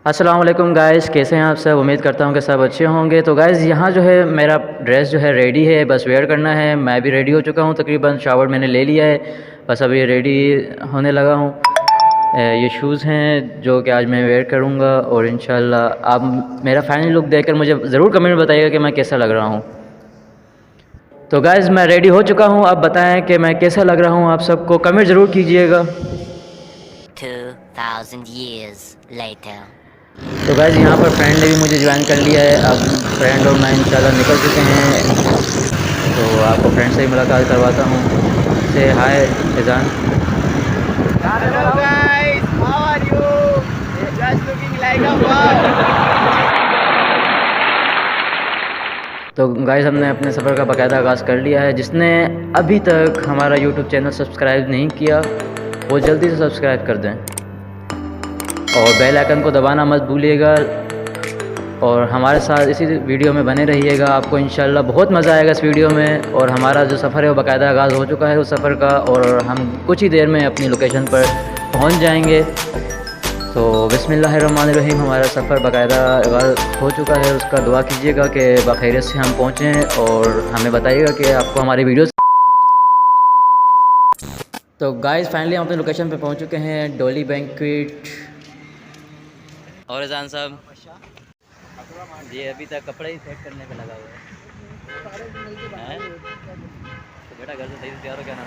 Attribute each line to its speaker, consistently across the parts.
Speaker 1: अस्सलाम वालेकुम गाइस, कैसे हैं आप सब। उम्मीद करता हूँ कि सब अच्छे होंगे। तो गाइस यहाँ जो है मेरा ड्रेस जो है रेडी है, बस वेयर करना है। मैं भी रेडी हो चुका हूँ, तकरीबन शावर मैंने ले लिया है, बस अभी रेडी होने लगा हूँ। ये शूज़ हैं जो कि आज मैं वेयर करूँगा और इंशाल्लाह आप मेरा फाइनल लुक देखकर मुझे ज़रूर कमेंट में बताइएगा कि मैं कैसा लग रहा हूँ। तो गाइस मैं रेडी हो चुका हूँ, आप बताएं कि मैं कैसा लग रहा हूँ। आप सबको कमेंट ज़रूर कीजिएगा।
Speaker 2: 2000 years later.
Speaker 1: तो गाइस यहाँ पर फ्रेंड ने भी मुझे ज्वाइन कर लिया है। अब फ्रेंड और मैं इंशाल्लाह निकल चुके हैं, तो आपको फ्रेंड से ही मुलाकात करवाता हूँ। से हाय Faizan.
Speaker 3: Hello guys, how are you? Just looking like a wow.
Speaker 1: तो गाइस हमने अपने सफ़र का बाकायदा आगाज़ कर लिया है। जिसने अभी तक हमारा यूट्यूब चैनल सब्सक्राइब नहीं किया वो जल्दी से सब्सक्राइब कर दें और बेल आइकन को दबाना मत भूलिएगा। और हमारे साथ इसी वीडियो में बने रहिएगा, आपको इंशाल्लाह बहुत मज़ा आएगा इस वीडियो में। और हमारा जो सफ़र है वो बाकायदा आगाज़ हो चुका है उस सफ़र का, और हम कुछ ही देर में अपनी लोकेशन पर पहुंच जाएंगे। तो बिस्मिल्लाहिर्रहमानिर्रहीम, हमारा सफ़र बाकायदा आगाज़ हो चुका है। उसका दुआ कीजिएगा कि बाखैरियत से हम पहुँचें और हमें बताइएगा कि आपको हमारी वीडियो। तो गाइस फाइनली हम अपनी लोकेशन पे पहुँच चुके हैं, डोली बैंक्वेट। और अजान साहब ये अभी तक कपड़े ही सेट करने पे लगा हुआ है। तो बेटा घर से सही से तैयार हो क्या ना।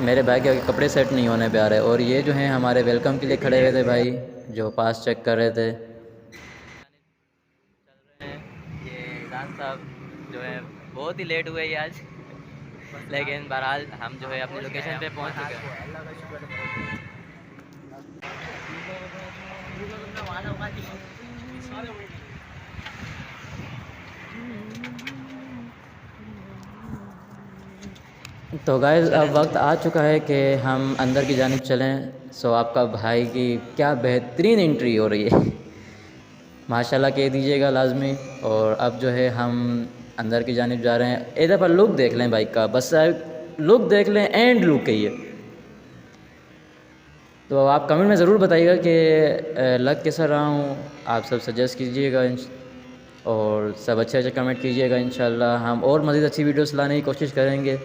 Speaker 1: मेरे भाई के कपड़े सेट नहीं होने पे आ रहे। और ये जो हैं हमारे वेलकम के लिए खड़े हुए थे भाई, जो पास चेक कर रहे थे। ये अजान साहब जो है बहुत ही लेट हुए आज, लेकिन बहरहाल हम जो है अपनी लोकेशन पे पहुंच चुके हैं। तो गाइस अब वक्त आ चुका है कि हम अंदर की जानिब चलें। सो आपका भाई की क्या बेहतरीन एंट्री हो रही है, माशाल्लाह कह दीजिएगा लाजमी। और अब जो है हम अंदर की जानिब जा रहे हैं। एक दफ़ा लुक देख लें बाइक का, बस लुक देख लें, एंड लुक है ये। तो आप कमेंट में ज़रूर बताइएगा कि लग कैसा रहा हूँ। आप सब सजेस्ट कीजिएगा और सब अच्छे अच्छे कमेंट कीजिएगा। इंशाल्लाह हम और मज़ीद अच्छी वीडियोस लाने की कोशिश करेंगे।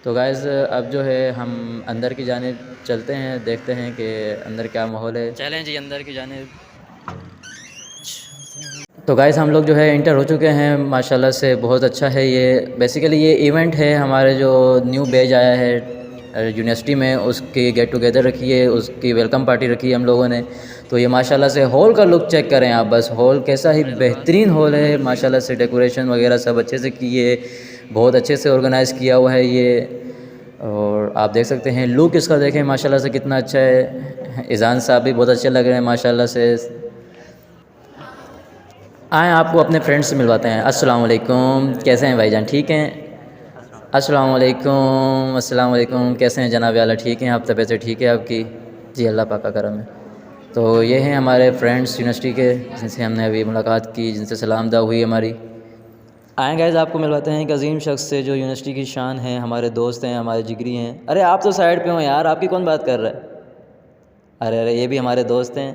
Speaker 1: तो गाइज़ अब जो है हम अंदर की जानिब चलते हैं, देखते हैं कि अंदर क्या माहौल है। चलें जी अंदर की जानिब। तो गाइज़ हम लोग जो है इंटर हो चुके हैं, माशाल्लाह से बहुत अच्छा है। ये बेसिकली ये इवेंट है हमारे जो न्यू बैच आया है यूनिवर्सिटी में, उसकी गेट टुगेदर रखी है, उसकी वेलकम पार्टी रखी है हम लोगों ने। तो ये माशाल्लाह से हॉल का लुक चेक करें आप, बस हॉल कैसा ही बेहतरीन हॉल है। माशाल्लाह से डेकोरेशन वगैरह सब अच्छे से की है, बहुत अच्छे से ऑर्गेनाइज़ किया हुआ है ये। और आप देख सकते हैं लुक इसका, देखें माशाल्लाह से कितना अच्छा है। इज़ान साहब भी बहुत अच्छे लग रहे हैं माशाल्लाह से। आएँ आपको अपने फ्रेंड्स से मिलवाते हैं। अस्सलाम वालेकुम, कैसे हैं भाईजान, ठीक हैं? अस्सलाम वालेकुम, अस्सलाम वालेकुम, कैसे हैं जनाब आला, ठीक हैं आप? तबीयत ठीक है आपकी? जी अल्लाह पाक का करम है। तो ये हैं हमारे फ्रेंड्स यूनिवर्सिटी के, जिनसे हमने अभी मुलाकात की, जिनसे सलाम दुआ हुई हमारी। आएँ गाइस आपको मिलवाते हैं एक अजीम शख्स से जो यूनिवर्सिटी की शान है, हमारे दोस्त हैं, हमारे जिगरी हैं। अरे आप तो साइड पे हो यार, आपकी कौन बात कर रहा है? अरे अरे ये भी हमारे दोस्त हैं,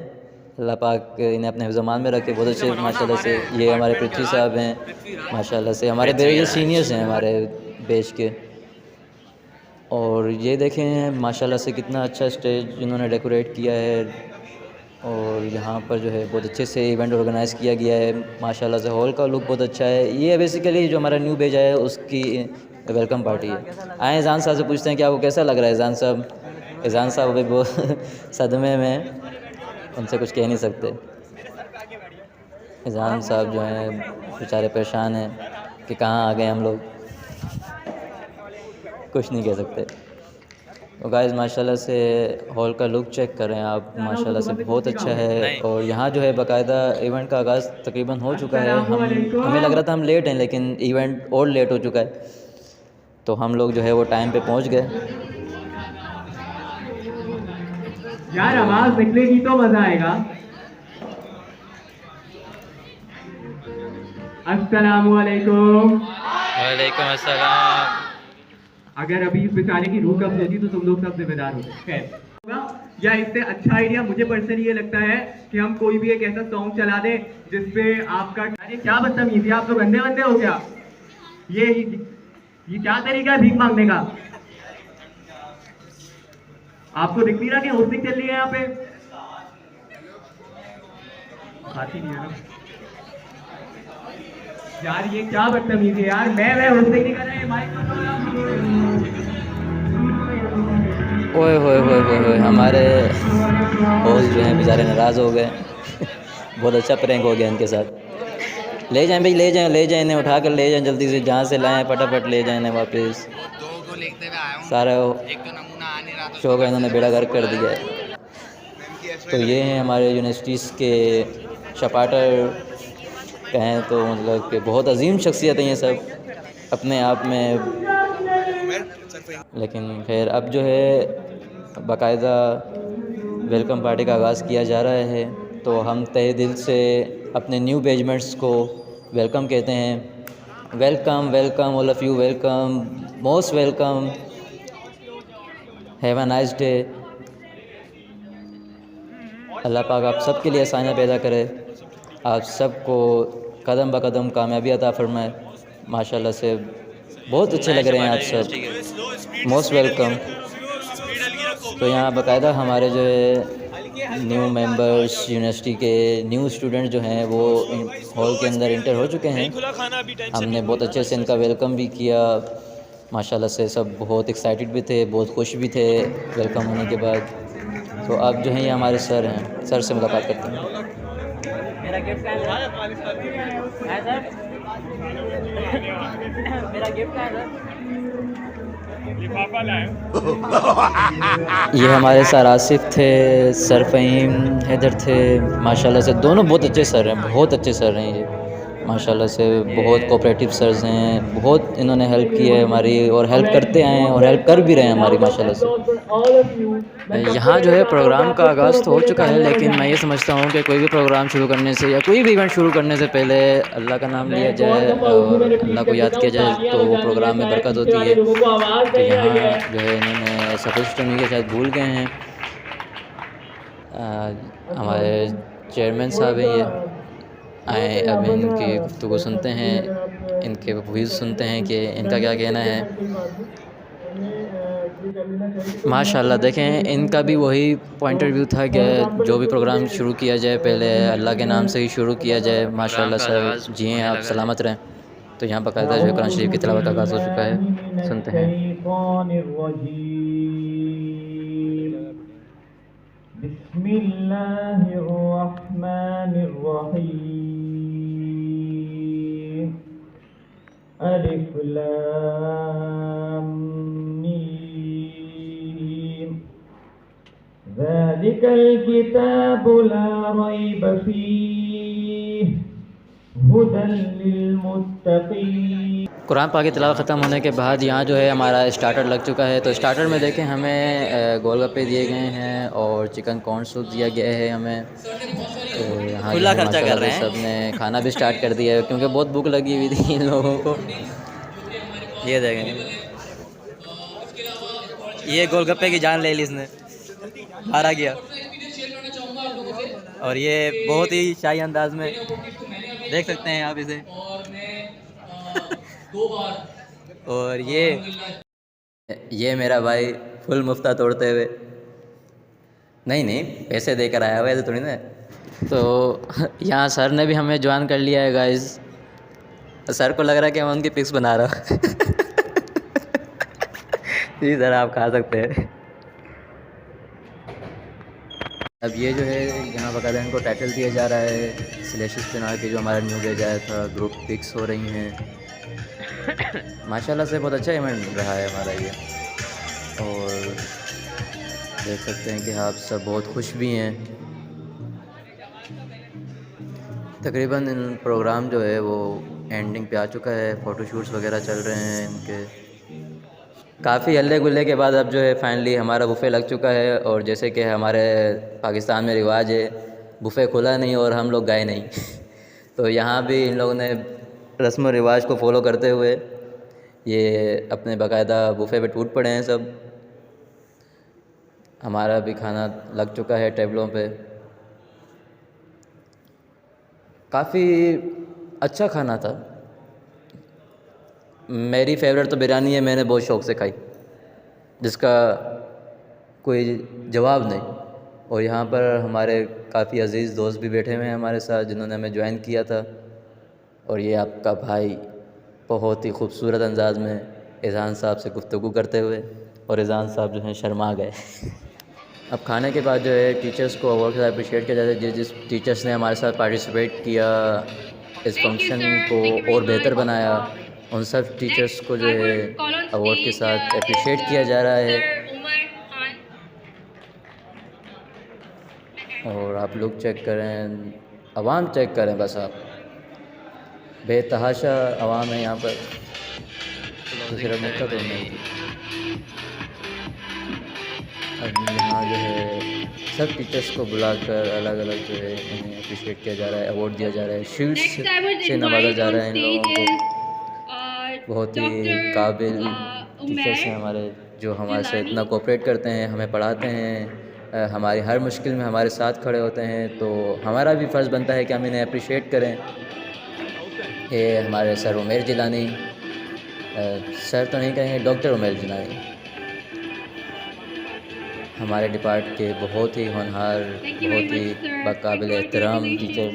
Speaker 1: अल्लाह पाक इन्हें अपने हिफ्ज़-ओ-मान में रखे, बहुत अच्छे माशाल्लाह से। ये हमारे पृथ्वी साहब हैं, माशाल्लाह से हमारे ये सीनियर्स हैं हमारे बैच के। और ये देखें माशाल्लाह से कितना अच्छा स्टेज इन्होंने डेकोरेट किया है। और यहाँ पर जो है बहुत अच्छे से इवेंट ऑर्गेनाइज़ किया गया है माशाल्लाह से। हॉल का लुक बहुत अच्छा है। ये बेसिकली जो हमारा न्यू बैच है उसकी वेलकम पार्टी है। आए ईज़ान साहब से पूछते हैं कि आपको कैसा लग रहा है ईज़ान साहब। ईज़ान साहब अभी बहुत सदमे में, उनसे कुछ कह नहीं सकते। ईज़ान साहब जो हैं बेचारे परेशान हैं कि कहाँ आ गए हम लोग, कुछ नहीं कह सकते। तो गाइस माशाल्लाह से हॉल का लुक चेक करें आप, माशाल्लाह से बहुत अच्छा है। और यहाँ जो है बाकायदा इवेंट का आगाज़ तकरीबन हो चुका है। हमें लग रहा था हम लेट हैं, लेकिन इवेंट और लेट हो चुका है। तो हम लोग जो है वो टाइम पे पहुँच गए।
Speaker 3: यार आवाज निकलेगी तो मजा आएगा। अस्सलामुअलैकुम।
Speaker 1: वालेकुम अस्सलाम।
Speaker 3: अगर अभी इस बेचारे की रूह कब्ज होती तो तुम लोग सब जिम्मेदार होते। खैर, या इससे अच्छा आइडिया मुझे पर्सनली ये लगता है कि हम कोई भी एक ऐसा सॉन्ग चला दें जिसपे आपका, अरे क्या बदतमीजी, आप लोग अंधे बंदे हो क्या? ये क्या तरीका है भीख मांगने का? आपको दिख नहीं रहा कि होस्टिंग चल रही है यहाँ पे? आती नहीं है ना यार, ये क्या बदतमीजी है यार। मैं होस्टिंग नहीं कर रहा, ये माइक
Speaker 1: ओए होए होए होए होए, हमारे होस्ट जो हैं बेचारे नाराज़ हो गए। बहुत अच्छा प्रैंक हो गया इनके साथ। ले जाएं भाई, ले जाएं इन्हें, उठा कर ले जाएं जल्दी से, जहाँ से लाएं फटाफट ले जाएं इन्हें वापस।
Speaker 3: दो को लेते हुए आया हूँ,
Speaker 1: सारा
Speaker 3: एक तो नमूना आ नहीं रहा था,
Speaker 1: शो का इन्होंने बेड़ा गर्क कर दिया है। तो ये हैं हमारे यूनिवर्सिटीज़ के शपाटर, कहें तो मतलब कि बहुत अजीम शख्सियत हैं ये सब अपने आप में। लेकिन खैर अब जो है बाकायदा वेलकम पार्टी का आगाज़ किया जा रहा है, तो हम तहे दिल से अपने न्यू बैचमेट्स को वेलकम कहते हैं। Welcome welcome all of you, welcome, most welcome, have a nice day. अल्लाह पाक आप सबके लिए आसानियाँ पैदा करे, आप सबको कदम ब कदम कामयाबी अता फरमाए। माशाल्लाह से बहुत अच्छे लग रहे हैं आप सब, मोस्ट वेलकम। तो यहाँ बाकायदा हमारे जो है न्यू मेंबर्स, यूनिवर्सिटी के न्यू स्टूडेंट जो हैं वो हॉल के अंदर इंटर हो चुके हैं। हमने बहुत अच्छे से इनका वेलकम भी किया। माशाल्लाह से सब बहुत एक्साइटेड भी थे, बहुत खुश भी थे वेलकम होने के बाद। तो अब जो है ये हमारे सर हैं, सर से मुलाकात करते हैं। मेरा गिफ्ट कहाँ है सर? मेरा गिफ्ट कहाँ है सर? ये हमारे सर आसिफ थे, सर फ़हीम हैदर थे। माशाल्लाह से दोनों बहुत अच्छे सर हैं, बहुत अच्छे सर हैं ये। माशाल्लाह से बहुत कोऑपरेटिव सर्स हैं, बहुत इन्होंने हेल्प की है हमारी, और हेल्प करते आए हैं और हेल्प कर भी रहे हैं हमारी माशाल्लाह से। यहाँ जो है प्रोग्राम का आगाज़ तो हो चुका है, लेकिन मैं ये समझता हूँ कि कोई भी प्रोग्राम शुरू करने से या कोई भी इवेंट शुरू करने से पहले अल्लाह का नाम लिया जाए और अल्लाह को याद किया जाए, तो वो प्रोग्राम में बरकत होती है। तो यहाँ जो है इन्होंने सफेद टमी के शायद भूल गए हैं। हमारे चेयरमैन साहब हैं ये, आए अब इनकी गुफ्तगू सुनते हैं, इनके व्यूज़ सुनते हैं कि इनका क्या कहना है। माशाल्लाह देखें, इनका भी वही पॉइंट ऑफ व्यू था कि जो भी प्रोग्राम शुरू किया जाए पहले अल्लाह के नाम से ही शुरू किया जाए। माशाल्लाह सर, जिए आप सलामत रहें। तो यहाँ बाकायदा जो है कुरान शरीफ की तिलावत का आगाज़ हो चुका है, सुनते हैं।
Speaker 4: बिस्मिल्लाहिर्रहमानिर्रहीम, अलिफ लाम मीम, ज़ालिकल किताबु ला रैब फीह, हुदल लिलमुत्तक़ीन।
Speaker 1: कुरान पाक की तिलावत ख़त्म होने के बाद यहाँ जो है हमारा स्टार्टर लग चुका है। तो स्टार्टर में देखें हमें गोलगप्पे दिए गए हैं और चिकन कॉर्न सूप दिया गया है हमें। तो यहाँ खुला खर्चा कर रहे हैं, सब ने खाना भी स्टार्ट कर दिया है क्योंकि बहुत भूख लगी हुई थी इन लोगों को। ये देखें, ये गोलगप्पे की जान ले ली इसने, बाहर आ गया। और ये बहुत ही शाही अंदाज में देख सकते हैं आप इसे। और ये मेरा भाई फुल मुफ्ता तोड़ते हुए, नहीं पैसे देकर आया हुआ है तो थोड़ी ना। तो यहाँ सर ने भी हमें ज्वाइन कर लिया है गाइस। सर को लग रहा है कि मैं उनकी पिक्स बना रहा हूँ। जी सर, आप खा सकते हैं। अब ये जो है यहाँ बाकायदा इनको टाइटल दिया जा रहा है सिलेशियस पिनार की, जो हमारा न्यू बैच आया था। ग्रुप पिक्स हो रही हैं। माशाल्लाह से बहुत अच्छा इवेंट रहा है हमारा ये, और देख सकते हैं कि आप सब बहुत खुश भी हैं। तकरीबन इन प्रोग्राम जो है वो एंडिंग पे आ चुका है, फ़ोटोशूट्स वगैरह चल रहे हैं इनके। काफ़ी हल्ले गुल्ले के बाद अब जो है फाइनली हमारा बुफ़े लग चुका है। और जैसे कि हमारे पाकिस्तान में रिवाज है, बुफ़े खुला नहीं और हम लोग गए नहीं। तो यहाँ भी इन लोगों ने रस्म रिवाज को फॉलो करते हुए ये अपने बाकायदा बुफ़े पे टूट पड़े हैं सब। हमारा भी खाना लग चुका है टेबलों पे। काफ़ी अच्छा खाना था। मेरी फेवरेट तो बिरयानी है, मैंने बहुत शौक़ से खाई, जिसका कोई जवाब नहीं। और यहाँ पर हमारे काफ़ी अज़ीज़ दोस्त भी बैठे हुए हैं हमारे साथ, जिन्होंने हमें ज्वाइन किया था। और ये आपका भाई बहुत ही खूबसूरत अंदाज़ में एज़ान साहब से गुफ्तगू करते हुए, और एज़ान साहब जो हैं शर्मा गए। अब खाने के बाद जो है टीचर्स को अवार्ड के साथ अप्रिशिएट किया जाता है। जिस टीचर्स ने हमारे साथ पार्टिसिपेट किया, इस फंक्शन को और बेहतर बनाया, उन सब टीचर्स को जो है अवार्ड के साथ अप्रिशिएट किया जा रहा है। और आप लोग चेक करें, अवाम चेक करें, बस आप बेतहाशा अवाम है यहाँ पर। तो सिर्फ मुद्दा तो नहीं थी। अब यहाँ जो है सब टीचर्स को बुलाकर अलग अलग जो है इन्हें अप्रिशिएट किया जा रहा है, अवार्ड दिया जा रहा है, शील्ड से नवाजा जा रहा है इन लोगों को। बहुत ही काबिल टीचर्स हैं हमारे, जो हमारे से इतना कोऑपरेट करते हैं, हमें पढ़ाते हैं, हमारी हर मुश्किल में हमारे साथ खड़े होते हैं। तो हमारा भी फ़र्ज़ बनता है कि हम इन्हें अप्रिशिएट करें। ये हमारे सर उमेर जिलानी, सर तो नहीं कहेंगे, डॉक्टर उमेर जिलानी, हमारे डिपार्ट के बहुत ही होनहार, बहुत ही बाकाबिल एहतराम टीचर,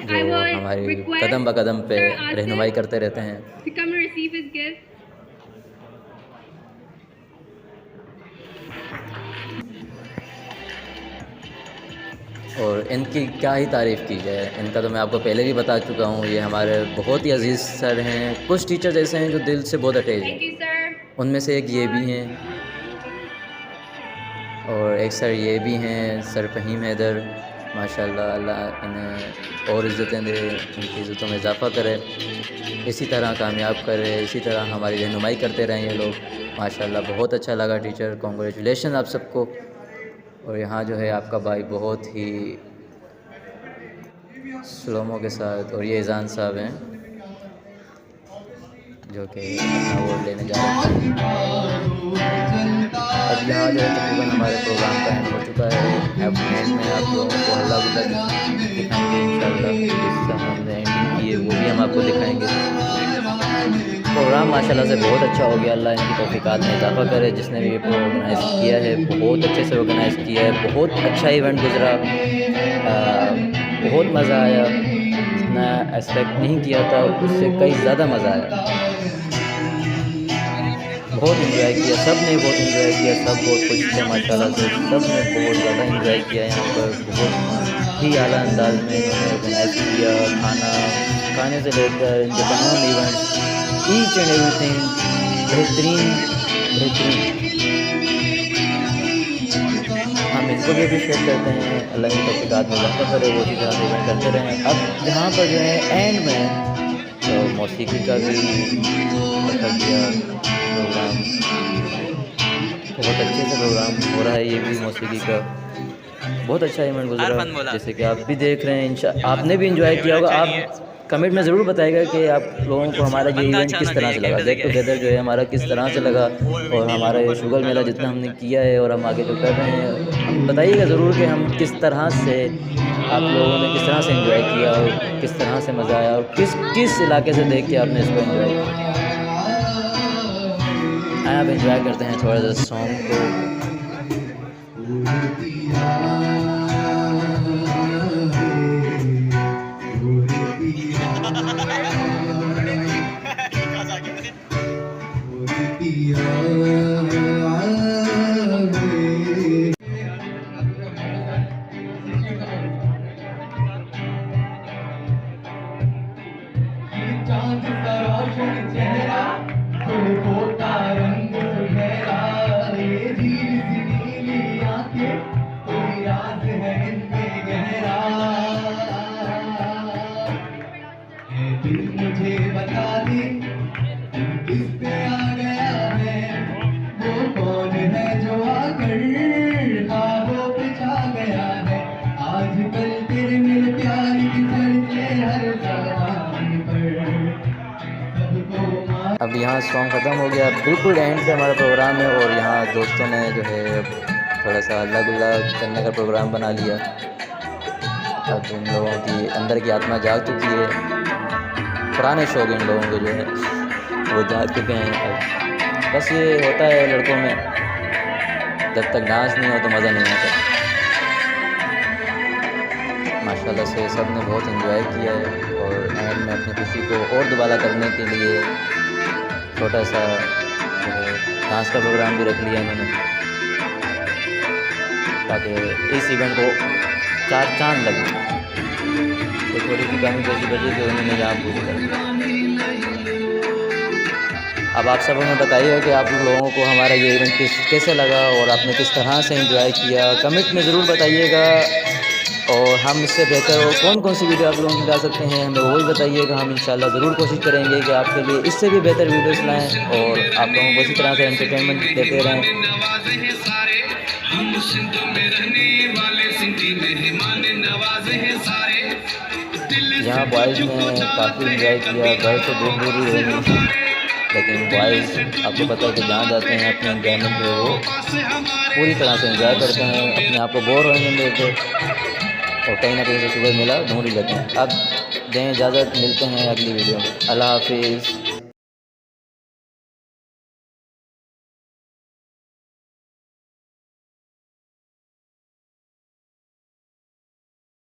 Speaker 1: जो हमारी कदम ब कदम पे रहनुमाई करते रहते हैं। और इनकी क्या ही तारीफ़ की जाए, इनका तो मैं आपको पहले भी बता चुका हूँ। ये हमारे बहुत ही अजीज़ सर हैं। कुछ टीचर्स ऐसे हैं जो दिल से बहुत अटैच हैं, उनमें से एक ये भी हैं, और एक सर ये भी हैं, सर फ़हीम हैदर। माशाल्लाह, अल्लाह इन्हें और इज़्ज़तें दे, इनकी इज़्ज़तों में इजाफ़ा करे, इसी तरह कामयाब करे, इसी तरह हमारी रहनुमाई करते रहें ये लोग। माशाल्लाह बहुत अच्छा लगा टीचर, कॉन्ग्रेचुलेशन आप सबको। और यहाँ जो है आपका भाई बहुत ही स्लोमो के साथ, और ये एज़ान साहब हैं जो कि अवार्ड लेने जा रहे हैं। अब यहाँ जो है तकरीबन हमारे प्रोग्राम का एंड हो चुका है। अब एंड में आप लोगों को हल्ला गुल्ला दिखाएंगे इंशाल्लाह। जिस तरह हमने एंडिंग की है वो भी हम आपको दिखाएंगे। प्रोग्राम माशाल्लाह से बहुत अच्छा हो गया, अल्लाह इनकी तौफ़ीक़ात में इजाफ़ा करे। जिसने भी ये ऑर्गेनाइज़ किया है बहुत अच्छे से ऑर्गेनाइज़ किया है, बहुत अच्छा इवेंट गुज़रा, बहुत मज़ा आया। जितना एक्सपेक्ट नहीं किया था उससे कई ज़्यादा मज़ा आया, बहुत इंजॉय किया, सब ने बहुत इंजॉय किया, सब बहुत खुश थे माशाल्लाह से, सब ने बहुत ज़्यादा इंजॉय किया। यहाँ पर बहुत ही आला अंदाज में इन्होंने ऑर्गेनाइज़ किया, खाने से लेकर इनके तमाम इवेंट्स, ईच एंड एवरीथिंग बेहतरीन। हम इनको भी अप्रिशिएट करते हैं, अल्लाह की तौफ़ीक़ात में इजाफ़ा करे, वो इसी तरह से इवेंट करते रहें। अब यहाँ पर जो है एंड में तो मौसीकी का भी रखा गया प्रोग्राम, बहुत अच्छे से प्रोग्राम हो रहा है। ये भी मौसीकी का बहुत अच्छा इवेंट गुजरा, जैसे कि आप भी देख रहे हैं। आपने भी इंजॉय किया होगा। आप कमेंट में ज़रूर बताइएगा कि आप लोगों को हमारा ये इवेंट किस तरह से लगा, गेट टुगेदर जो है हमारा किस तरह से लगा, और हमारा ये शुगर मेला जितना हमने किया है और हम आगे जो कर रहे हैं, बताइएगा ज़रूर कि हम किस तरह से, आप लोगों ने किस तरह से एंजॉय किया और किस तरह से मज़ा आया, और किस इलाके से देख के आपने इसको एंजॉय किया। आप एंजॉय करते हैं थोड़ा सा सॉन्ग को।
Speaker 5: मुझे बता दे किस पे आ गया है, वो कौन है जो आकर ख्वाबों पे छा गया है। आजकल तेरे मेरे प्यार की चर्चे हर ज़बान पर, सबको
Speaker 1: अब अब यहाँ सॉन्ग ख़त्म हो गया, बिल्कुल एंड पे हमारा प्रोग्राम है और यहाँ दोस्तों ने जो है थोड़ा सा अलग अलग करने का प्रोग्राम बना लिया। अब इन लोगों की अंदर की आत्मा जाग चुकी है, पुराने शौक इन लोगों के जो है वो जाग चुके हैं। अब बस ये होता है लड़कों में, जब तक डांस नहीं हो तो मज़ा नहीं आता। माशाल्लाह से सब ने बहुत एंजॉय किया है और एंड में अपनी खुशी को और दोबारा करने के लिए छोटा सा डांस का प्रोग्राम भी रख लिया इन्होंने, ताकि इस इवेंट को चार चांद लगे। तो थोड़ी सी कमी जैसी बची जो उन्होंने यहाँ पूरी कर दिया। अब आप सब हमें बताइए कि आप लोगों को हमारा ये इवेंट कैसे लगा और आपने किस तरह से एंजॉय किया, कमेंट में ज़रूर बताइएगा। और हम इससे बेहतर और कौन कौन सी वीडियो आप लोगों की ला सकते हैं हमें वो भी बताइएगा। हम इंशाल्लाह ज़रूर कोशिश करेंगे कि आपके लिए इससे भी बेहतर वीडियोस लाएं और आप लोगों को इसी तरह से एंटरटेनमेंट देते रहें। यहाँ बॉयज़ ने काफ़ी इंजॉय किया, गर्ल्स से दूर दूर ही रही, लेकिन बॉयज़ आपको पता है कि जहाँ जाते हैं अपने एंजॉयमेंट जो है वो पूरी तरह से एंजॉय करते हैं, अपने आप को बोर होने नहीं देते और कहीं ना कहीं से शुगर मिला ढूंढ ही लेते हैं। अब दें इजाज़त, मिलते हैं अगली वीडियो में। अल्लाह हाफिज़।